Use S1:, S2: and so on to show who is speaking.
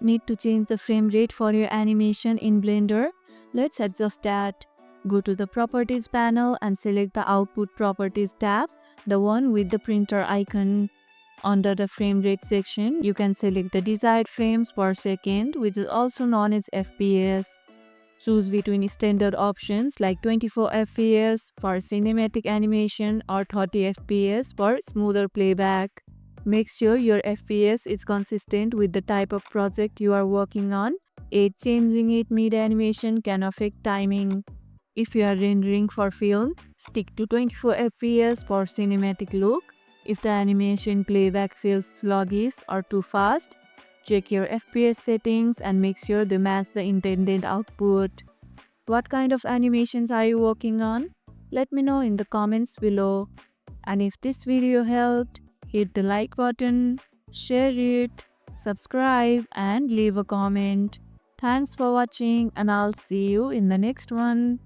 S1: Need to change the frame rate for your animation in Blender? Let's adjust that. Go to the Properties panel and select the Output Properties tab, the one with the printer icon. Under the frame rate section, you can select the desired frames per second, which is also known as FPS. Choose between standard options like 24 FPS for cinematic animation or 30 FPS for smoother playback. Make sure your FPS is consistent with the type of project you are working on. Changing it mid-animation can affect timing. If you are rendering for film, stick to 24 FPS for cinematic look. If the animation playback feels sluggish or too fast, check your FPS settings and make sure they match the intended output. What kind of animations are you working on? Let me know in the comments below. And if this video helped, hit the like button, share it, subscribe and leave a comment. Thanks for watching and I'll see you in the next one.